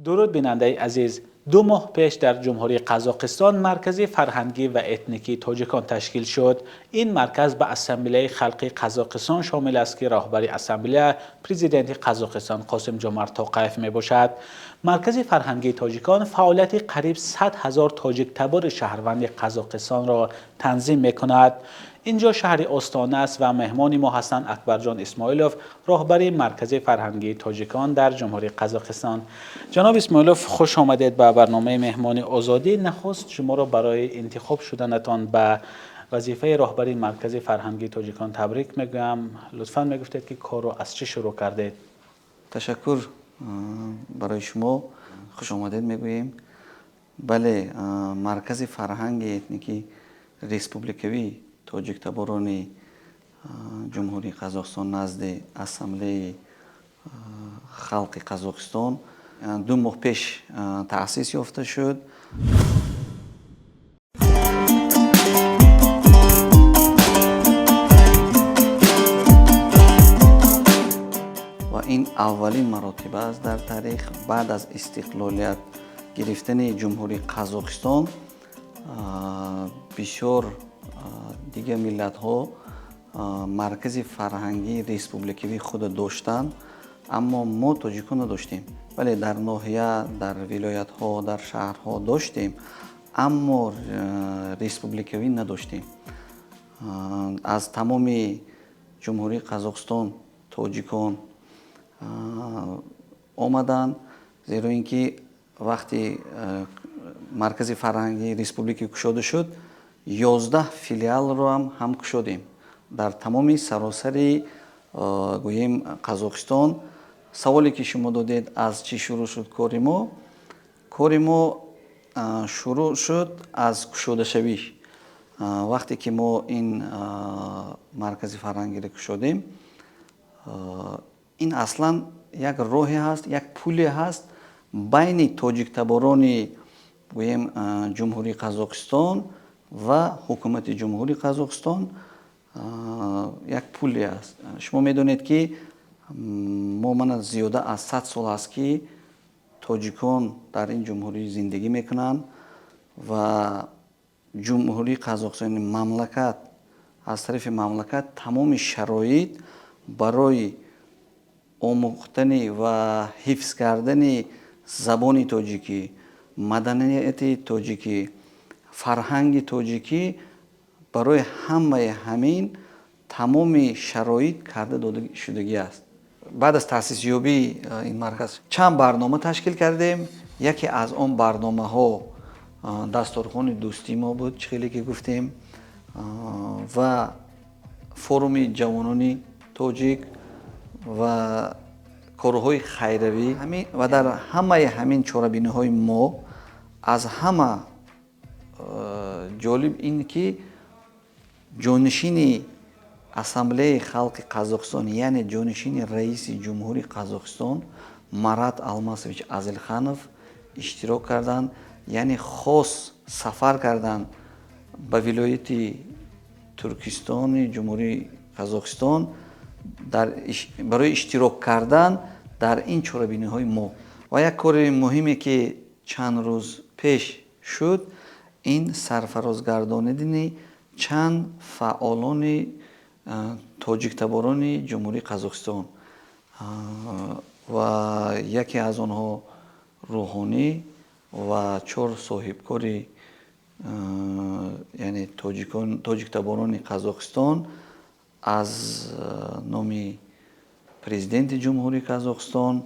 درود بیننده عزیز، 2 ماه پیش در جمهوری قزاقستان مرکز فرهنگی و اتنیکی تاجیکان تشکیل شد. این مرکز به اسامبله خلقی قزاقستان شامل است که راهبری اسامبله پرزیدنت قزاقستان قاسم جمعت توقیف می باشد. مرکز فرهنگی تاجیکان فعالیت قریب 100,000 تاجیک تبار شهروند قزاقستان را تنظیم می کند. اینجا شهر استانه است و مهمان ما هستند اکبرجان اسماعیلوف، راهبر مرکز فرهنگی تاجیکان در جمهوری قزاقستان. جناب اسماعیلوف، خوش آمدید به برنامه مهمان آزادی. نخست شما را برای انتخاب شدنتان به وظیفه راهبری مرکز فرهنگی تاجیکان تبریک میگویم. لطفاً میگفتید که کار را از چه شروع کردید؟ تشکر برای شما، خوش آمدید میگوییم. بله، مرکز فرهنگ اتنیکی ریسپوبلیکوی تاجیک تباران جمهوری قزاقستان نزد اسامبله خلق قزاقستان 2 ماه پیش تأسیس یافته شد. و این اولین مراتب است در تاریخ بعد از استقلالیت گرفتن جمهوری قزاقستان. بسیار دیگه ملت ها مرکز فرهنگی ریسپوبلیکوی خود داشتند، اما ما تاجیکان نداشتیم. ولی در ناحیه، در ولایت ها، در شهرها داشتیم، اما ریسپوبلیکوی نداشتیم. از تمام جمهوری قزاقستان تاجیکان آمدن، زیرا اینکه وقتی مرکز فرهنگی ریسپوبلیکی گشاده شد 11 فیلیال رو هم گشادیم در تمام سراسر گوییم قزاقستان. سوالی که شما دادید از چی شروع شد کار ما شروع شد از گشاده شوی. وقتی که ما این مرکز فرهنگی رو گشادیم، این اصلا یک راهی هست، یک پولی هست بین تاجیک تباران گوییم جمهوری قزاقستان و حکومت جمهوری قزاقستان. یک پولی است. شما میدونید که من زیاده از 100 سال است که تاجیکان در این جمهوری زندگی میکنند و جمهوری قزاقستان مملکت از طرف مملکت تمام شرایط برای آموختن و حفظ کردن زبان تاجیکی، مدنیت تاجیکی، فرهنگ تاجیکی، برای همه همین تمام شرایط کرده داده شدگی است. بعد از تأسیس یابی این مرکز چند برنامه تشکیل کردیم. یکی از آن برنامه ها دستارخوان دوستی ما بود، خیلی که گفتیم، و فروم جوانان تاجیک و کارهای خیروی و در همه همین چاره‌بینی های ما از همه جالب این که جانشین اسامبله خلق قزاقستان، یعنی جانشین رئیس جمهوری قزاقستان مرات الماسویچ ازلخانov اشتراک کردند. یعنی خاص سفر کردند به ولایت ترکستان جمهوری قزاقستان برای اشتراک کردن در این چاره‌بینی های ما. و یک کار مهمی که چند روز پیش شد، این سرفرازگرداندن چند فعالان تاجیک تباران جمهوری قزاقستان و یکی از آنها روحانی و 4 صاحبکاری یعنی تاجیک تباران قزاقستان از نام پرزیدنت جمهوری قزاقستان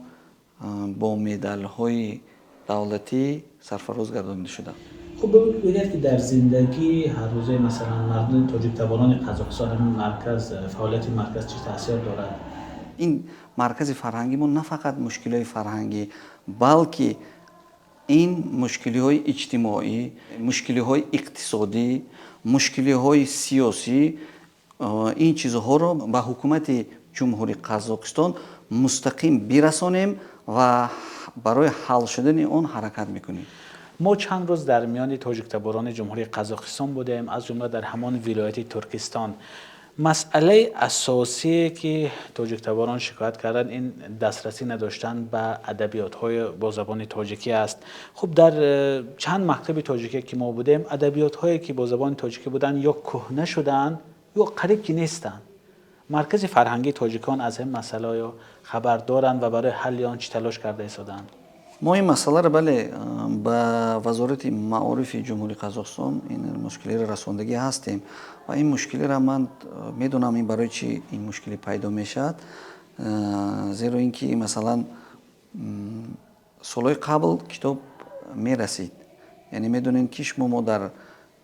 با مدال های دولتی سرفراز گردانیده شدند. خب بگویید که در زندگی هر روزه مثلا مردم تاجیک تباران قزاقستان فعالیت مرکز چه تاثیر دارد؟ این مرکز فرهنگی ما نه فقط مشکلات فرهنگی، بلکه این مشکلات اجتماعی، مشکلات اقتصادی، مشکلات سیاسی، این چیزها رو به حکومت جمهوری قزاقستان مستقیم برسانیم و برای حل شدن آن حرکت میکنیم. ما چند روز در میان تاجیک تباران جمهوری قزاقستان بودیم، از جمله در همان ولایت ترکستان. مسئله اساسی که تاجیک تباران شکایت کردن این دسترسی نداشتن به ادبیات های با زبان تاجیکی است. خب در چند مکتب تاجیکی که ما بودیم ادبیات هایی که با زبان تاجیکی بودن یا کهنه شدن یا قریب که نیستن. مرکز فرهنگی تاجیکان از این مسئله یا خبر دارند و برای حل آن چی تلاش کرده ایستادند؟ ما این مسئله را بله با وزارت معارف جمهوری قزاقستان این مشکلی را رساندگی هستیم و این مشکلی را من میدونم این برای چی این مشکلی پیدا میشد، زیرا اینکه مثلا سالهای قبل کتاب میرسید، یعنی میدونین که ما در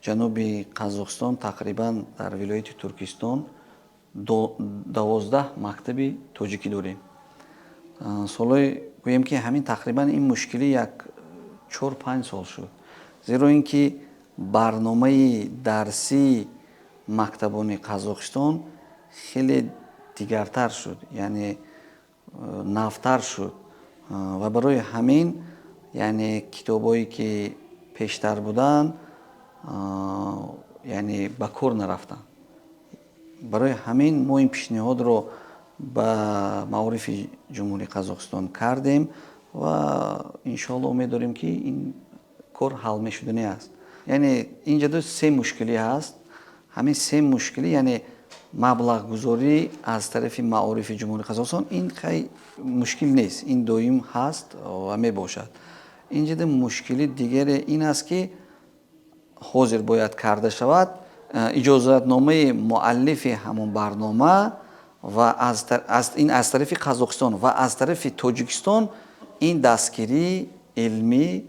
جنوب قزاقستان تقریبا در ولایت ترکستان 12 مکتب تاجیکی داریم. سالهای گویم که همین تقریبا این مشکلی یک 4-5 سال شد، زیرا اینکه برنامه درسی مکتبان قزاقستان خیلی دیگرتر شد، یعنی نوتر شد و برای همین یعنی کتابایی که پیشتر بودن یعنی به کار نرفتن. برای همین ما این پیشنهاد رو به معارف جمهوری قزاقستان کردیم و انشالله امید داریم که این کار حل میشدنی است. یعنی اینجا سه مشکلی هست. همین سه مشکلی یعنی مبلغ گذاری از طرف معارف جمهوری قزاقستان این خیلی مشکل نیست، این دویم هست و می باشد. اینجا مشکلی دیگر این است که حاضر باید کرده شود اجازتنامه مؤلف همون برنامه و از طرف قزاقستان و از طرف تاجیکستان این دستگیری علمی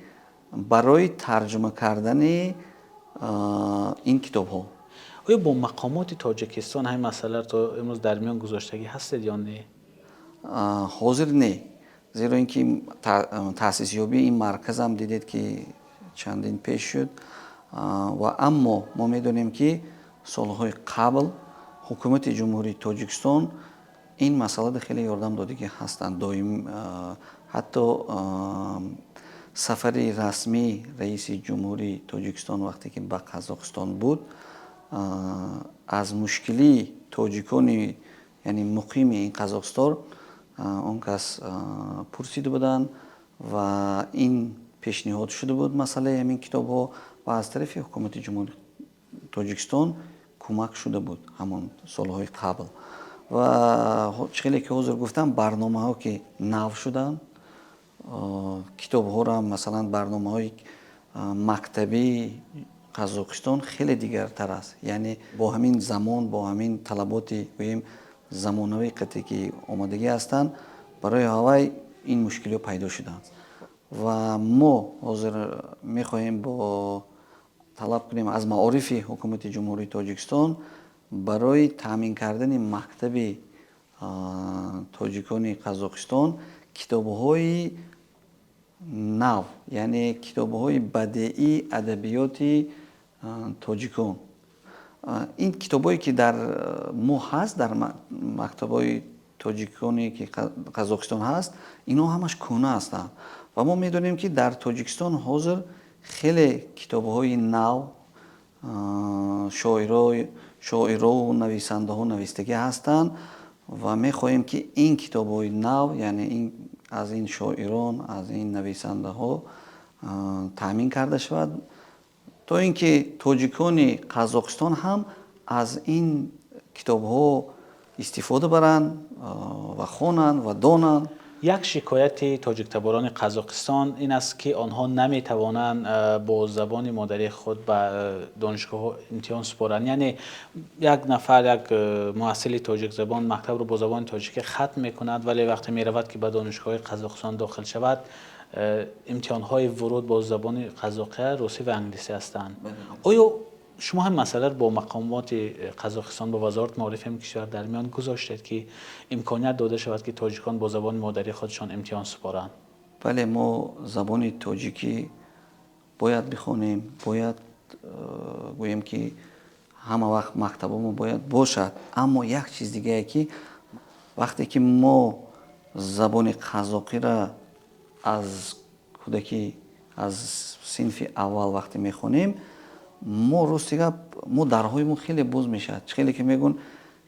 برای ترجمه کردن این کتاب ها. آیا با مقامات تاجیکستان همین مسئله تو امروز در میان گذاشتگی هستید یا نه؟ حاضر نه، زیرا اینکه تأسیس یابی این مرکز هم دیدید که چندین پیش شد و اما ما میدونیم که سالهای قبل حکومت جمهوری تاجیکستان این مسئله خیلی یاردم دادگی هستند. دائم حتی سفر رسمی رئیس جمهوری تاجیکستان وقتی که به قزاقستان بود از مشکلی تاجیکان یعنی مقیم این قزاقستان اون کس پرسیده بودن و این پیشنهاد شده بود مسئله همین کتاب ها و از طرف حکومت جمهوری تاجیکستان کمک شده بود همون سالهای قبل و چیزی که حضور گفتم برنامه ها که نو شدن کتاب ها را مثلا برنامه های مکتبی قزاقستان خیلی دیگرتر است، یعنی با همین زمان با همین طلبات گوییم زمانوی قطعی که آمادگی هستند برای هوای این مشکلی پیدا شدند و ما حاضر میخواهیم با طلب کنیم از معارف حکومت جمهوری تاجیکستان برای تامین کردن مکتب تاجیکان قزاقستان کتاب‌های نو، یعنی کتاب‌های بدیعی ادبیات تاجیکان. این کتابایی که در ما هست در مکتب‌های تاجیکانی که قزاقستان هست اینا همش کهنه هستند و ما میدونیم که در تاجیکستان حاضر خیلی کتاب‌های نو شاعرها و نویسنده ها نویستگی هستند و میخواهیم که این کتاب‌های نو یعنی این از این شاعران از این نویسنده ها تامین کرده شود تا اینکه تاجیکان قزاقستان هم از این کتاب ها استفاده برند و خوانند و دانند. یک شکایت تاجیک تباران قزاقستان این است که آنها نمیتوانند با زبان مادری خود به دانشگاه امتحان سپارند. یعنی یک نفر یک محصل تاجیک زبان مکتب رو با زبان تاجیکی ختم میکند ولی وقتی میرود که به دانشگاه قزاقستان داخل شود امتحان های ورود با زبان قزاقی روسی و انگلیسی هستند. آیا شما هم مسئله با مقامات قزاقستان با وزارت معارف این کشور در میان گذاشتید که امکانیت داده شود که تاجیکان با زبان مادری خودشان امتحان سپارند؟ بله ما زبان تاجیکی باید بخونیم، باید گوییم که همه وقت مکتبمون باید باشد، اما یک چیز دیگه که وقتی که ما زبان قزاقی را از کودکی از صنف اول وقتی میخونیم ما راستیگه ما درهایمون خیلی باز میشد. خیلی که میگن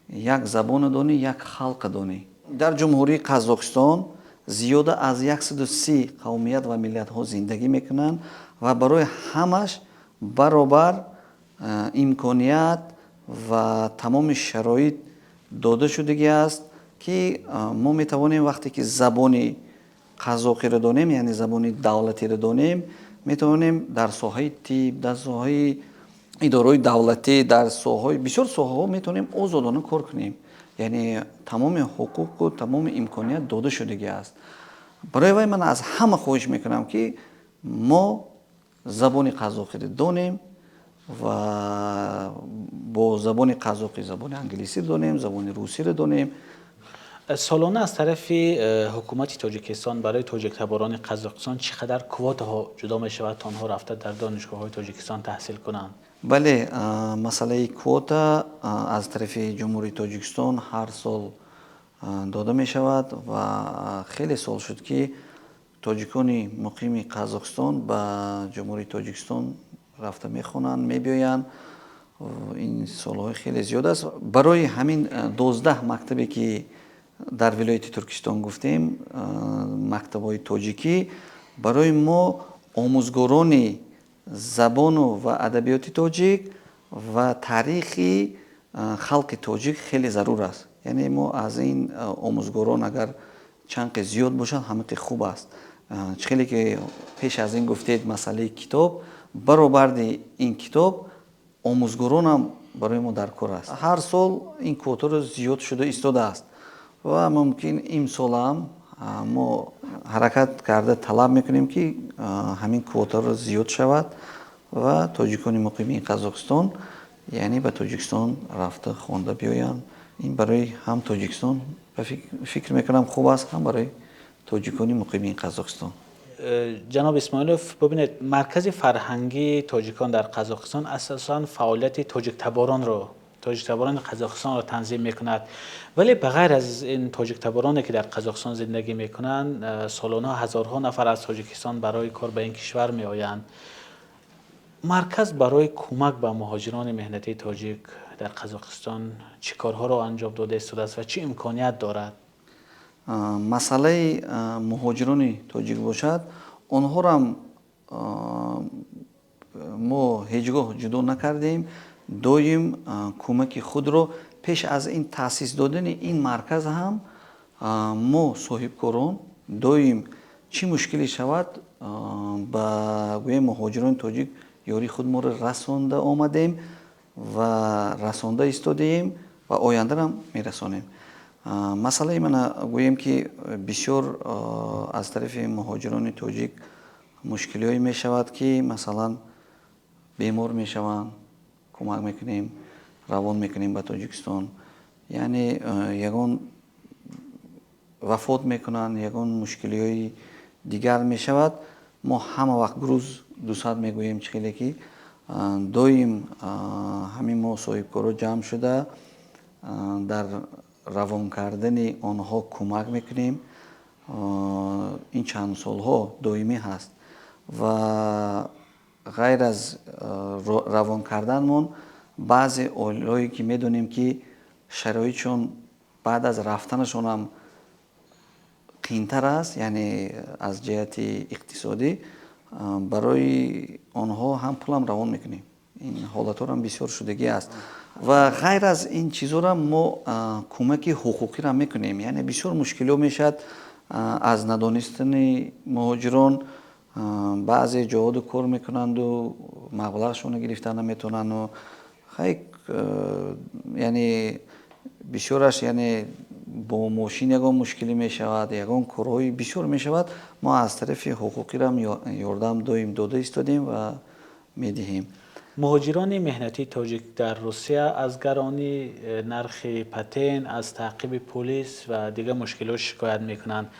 як забон донӣ, як халқ донӣ. дар ҷумҳурии Қазоқистон зиёда аз 130 қавмият ва миллатҳо зиндагӣ мекунанд ва барои ҳамаш баробар имконият ва тамоми шароит дода шудагӣ аст, ки мо метавонем вақте ки забони қазоқиро донем, яъне забони давлатиро донем, метавонем дар соҳаи тиб, дар соҳаи идораҳои давлатӣ, дар соҳаи бисёр соҳаҳо метавонем озодона кор кунем. яъне тамоми ҳуқуқу тамоми имконият дода шудагӣ аст. барои вай ман аз ҳама хоҳиш мекунам, ки мо забони қазоқиро донем ва бо забони қазоқӣ забони англисиро донем, забони русиро донем. سالانه از طرف حکومت تاجیکستان برای تاجیک‌تباران قزاقستان چقدر کوتاها جدا می شود تا آنها رفته در دانشگاه‌های تاجیکستان تحصیل کنند؟ بله، مسئله کوتا از طرف جمهوری تاجیکستان هر سال داده می شود و خیلی سال شد که تاجیکان مقیم قزاقستان به جمهوری تاجیکستان رفته می خوانند، می بیایند. این سالهای خیلی زیاد است. برای همین 12 مکتبی که در ولایت ترکستان گفتیم، مکتب‌های تاجیکی، برای ما آموزگاران زبان و ادبیات تاجیک و تاریخی خلق تاجیک خیلی ضرور است. یعنی ما از این آموزگاران اگر چند زیاد باشند همه خوب است. خیلی که پیش از این گفتید مسئله کتاب، برآورد این کتاب آموزگاران هم برای ما در کار است. هر سال این کوتا رو زیاد شده ایستاده است و ممکن این سال هم ما حرکت کرده طلب میکنیم که همین کوتا رو زیاد شود و تاجیکان مقیم قزاقستان یعنی به تاجیکستان رفته خوانده بیایند. این برای هم تاجیکستان فکر میکنم خوب است، هم برای تاجیکان مقیم قزاقستان. جناب اسماعیلوف، ببینید مرکز فرهنگی تاجیکان در قزاقستان اساساً فعالیت تاجیک تباران قزاقستان را تنظیم میکند، ولی بغیر از این تاجیک تبارانی که در قزاقستان زندگی میکنند، سالانه هزارها نفر از تاجیکستان برای کار به این کشور میآیند. مرکز برای کمک به مهاجران مهنتی تاجیک در قزاقستان چه کارها را انجام داده است و چه امکانیت دارد؟ مسئله مهاجران تاجیک باشد، آنها را ما هیچگاه جدا نکردیم. دویم کمک خود رو پیش از این تأسیس دادن این مرکز هم ما صاحبکاران دویم چی مشکلی شود با گوی مهاجران تاجیک یاری خود ما رو رسانده آمدیم و رسانده ایستادیم و آینده هم میرسانیم. مسئله من گویم که بسیار از طرف مهاجران تاجیک مشکلی هایی می شود که مثلا بیمار می شوند، کمک میکنیم، روان میکنیم به تاجیکستان. یعنی یگان وفات میکنن، یگان مشکلی های دیگر میشود، ما همه وقت بروز 200 میگوییم چخیلی که دویم همین ما صاحبکارا جمع شده در روان کردن آنها کمک میکنیم. این چند سالها دائمی هست و غیر از روان کردنمون بعضی اولایی که میدونیم که شرایطشون بعد از رفتنشون هم قینتر است، یعنی از جهت اقتصادی، برای آنها هم پولم روان میکنیم. این حالت ها هم بسیار شدگی است و غیر از این چیزا را ما کمک حقوقی را میکنیم. یعنی بسیار مشکلی میشد از ندانستن مهاجران، بعضی جاها کار میکنند و مبلغشون گرفتن نمیتونن و خیلی یعنی بسیارش یعنی با ماشین یگان مشکلی میشود، یگان کارهای بسیار میشود. ما از طرف حقوقی را یاردم داده ایستادیم و میدهیم. مهاجران مهنتی تاجیک در روسیه از گرانی نرخ پتن، از تعقیب پلیس و دیگر مشکلات شکایت میکنند.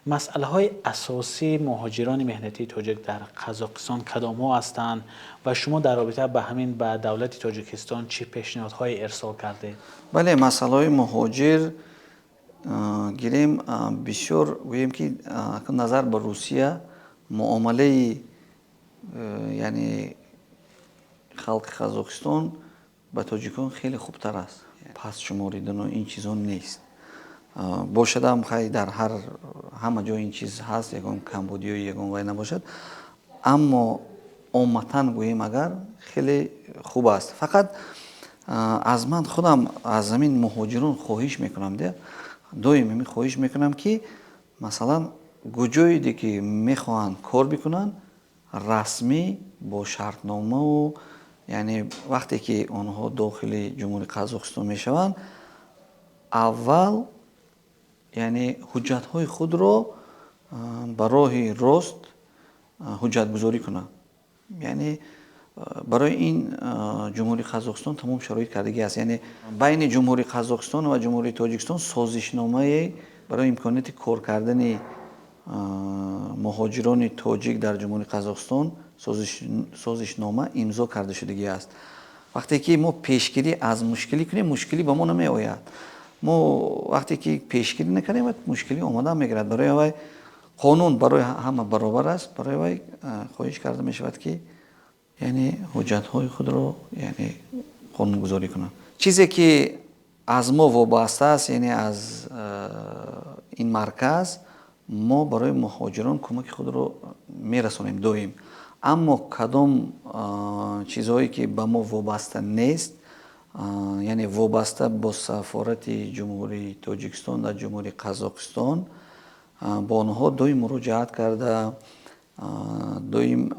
مسئله های اساسی مهاجران مهنتی تاجیک در قزاقستان کدام ها هستند و شما در رابطه به همین به دولت تاجیکستان چه پیشنهادهای ارسال کرده؟ بله، مسئله های مهاجر گیریم بسیار گوییم که نظر به روسیه معامله یعنی خلق قزاقستان به تاجیکان خیلی خوبتر است. پس شماریدن و این چیزا نیست. باشد هم خیلی در همه جا این چیز هست، یکم کمبودی و یکم وای نباشد، اما عامتاً گوییم اگر خیلی خوب است. فقط از من خودم از همین مهاجرون خواهش میکنم دائمی خواهش میکنم که مثلا گوجایی که میخوان کار بکنن رسمی با شرطنامه و یعنی وقتی که آنها داخل جمهوری قزاقستان میشوند اول یعنی حجت های خود رو به راه راست حجت گذاری کنند. یعنی برای این جمهوری قزاقستان تمام شرایط کردگی است. یعنی بین جمهوری قزاقستان و جمهوری تاجیکستان سازشنامه برای امکانیت کار کردن مهاجران تاجیک در جمهوری قزاقستان سازشنامه امضا کرده شدگی است. وقتی که ما پیشگیری از مشکلی کنیم مشکلی به ما نمی آید. ما وقتی که پیشگیری نکنیم مشکلی آمده میگیرد. برای وای قانون برای همه برابر است. برای وای خواهش کرده می شود که یعنی حجت های خود رو یعنی قانون گذاری کنند. چیزی که از ما وابسته است یعنی از این مرکز ما برای مهاجران کمک خود رو میرسونیم دائم. اما کدام چیزهایی که به ما وابسته نیست یعنی وابسته با سفارت جمهوری تاجیکستان در جمهوری قزاقستان با آنها دائم مراجعت کرده دائم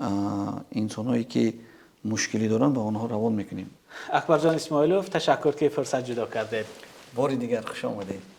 انسانهایی که مشکلی دارن به آنها روان میکنیم. اکبر جان اسماعیلوف تشکر که فرصت جدا کردید. بار دیگر خوش آمدید.